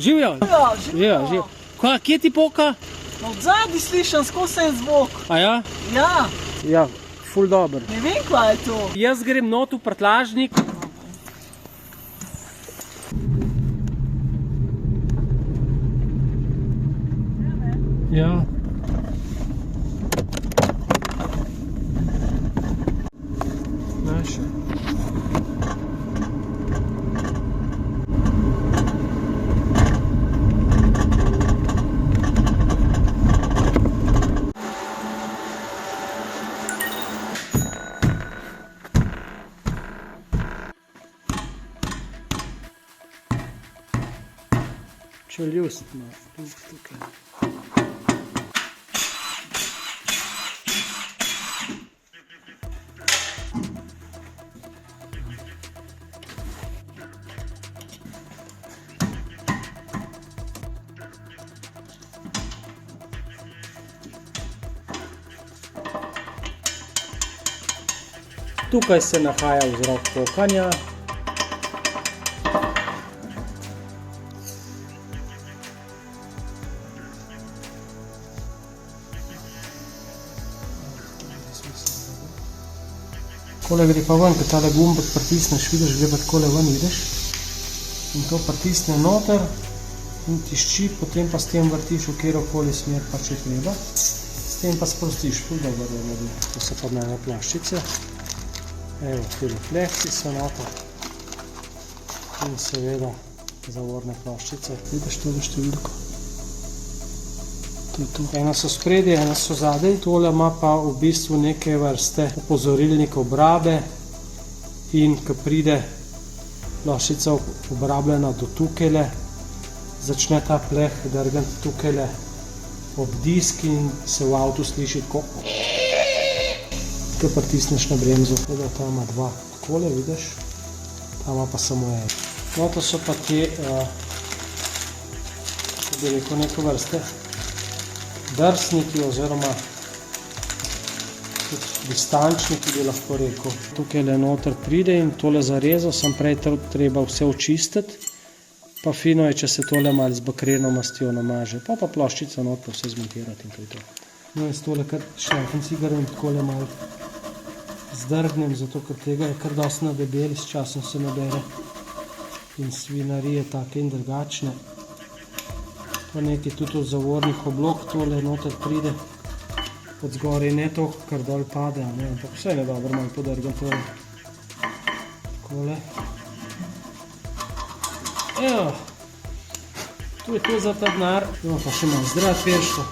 Živijo? Živijo. Kje ti poka? Od zadnji slišam skozi en zvok. A ja? Ja. Ja, ful dober. Ne vem, kaj je to. Jaz grem not v prtljažnik. Ja. Naše. Čeljust ima tukaj. Tukaj se nahaja vzrok pokanja. Takole gre pa ven, ko tale gumbek pritisneš, vidiš, gre pa takole ven, vidiš. In to pritisne noter in tišči, potem pa s tem vrtiš v kjerokoli smer, pa če treba. S tem pa sprostiš, ful dobro naredi. To so pa mene plaščice. Evo, tele plehci so noter. In seveda zavorne plaščice. Vidiš tole številko? Ena so spredje, ena so zadaj. Tole ima pa v bistvu neke vrste opozorilnik obrabe in ko pride plaščica obrabljena do tukajle, začne ta pleh drgati tukajle ob disk in se v avtu sliši tako, ko pritisneš na bremzo. Ta ima dva takole, vidiš, ta ima pa samo en. No, to so pa te, kako bi rekel, neke vrste drsniki oziroma distančniki, bi lahko rekel. Tukaj le noter pride in tole zarezo sem prej treba vse očistiti, pa fino je, če se tole malo z bakreno mastjo namaže, pa ploščico not pa vse zmontirati in to je to. No, jaz tole kar šlajfen cigaret in takole malo zdrgnem, zato ker tega je kar dosti nadebeli, s časom se nabere in svinarije take in drugačne. Pa nekaj tudi od zavornih oblog tole noter pride, od zgoraj ne toliko, kar dol pade, ampak vse je dobro malo podrgam tole. Takole. Evo, to je to za ta denar. No, pa še malo zdrad perško.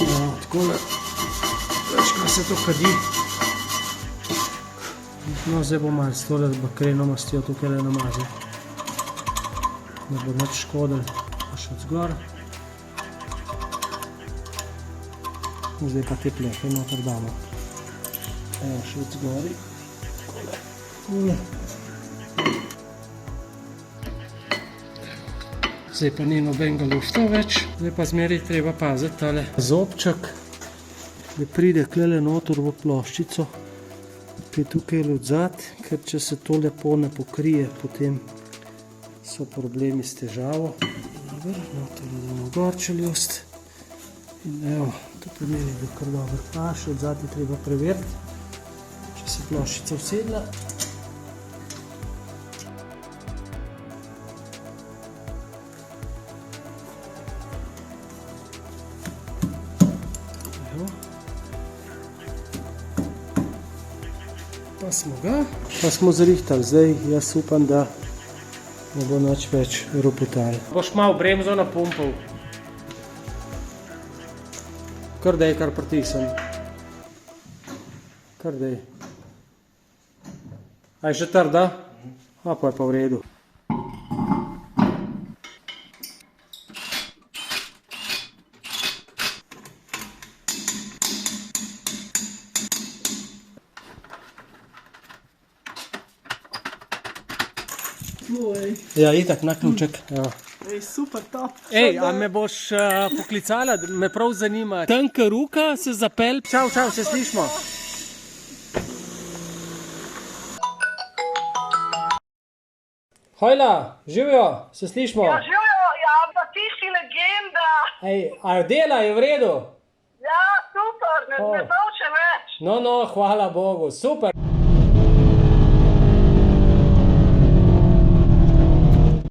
Evo, takole. Več, kaj se to kadi. No, zdaj bo malo s tole bakreno mastjo tukaj le namažil. Ne bo nič škodil. Še od zgor. Zdaj pa te plehe noter damo. Evo, še od zgori. Takole. Zdaj pa ni nobenega lufta več. Zdaj pa zmeraj treba paziti tale zobček, da pride klele noter v ploščico, ki je tukaj odzad, ker če se to lepo ne pokrije, potem so problemi s težavo. Noter damo gor čeljust in evo, to pomeni, da kar dobro paše. Od zadnje treba preveriti, če se ploščica usedla. Evo. Pa smo ga, pa smo zrihtali. Zdaj jaz upam, da ne bo nič več ropotal. Boš malo bremzo napumpal. Kar dej, kar pritisnem. Kar dej. A je že trda? A pa je pa v redu. Ja, itak, na ključek. Ej, super, top. Ej, a me boš poklicala? Me prav zanima. Tanka ruka se zapel. Čau, čau, se slišimo. Hojla, živijo, se slišimo. Ja, živijo, ja. Ej, a dela je v redu? Ja, super, ne O. noče več. No, hvala Bogu, super.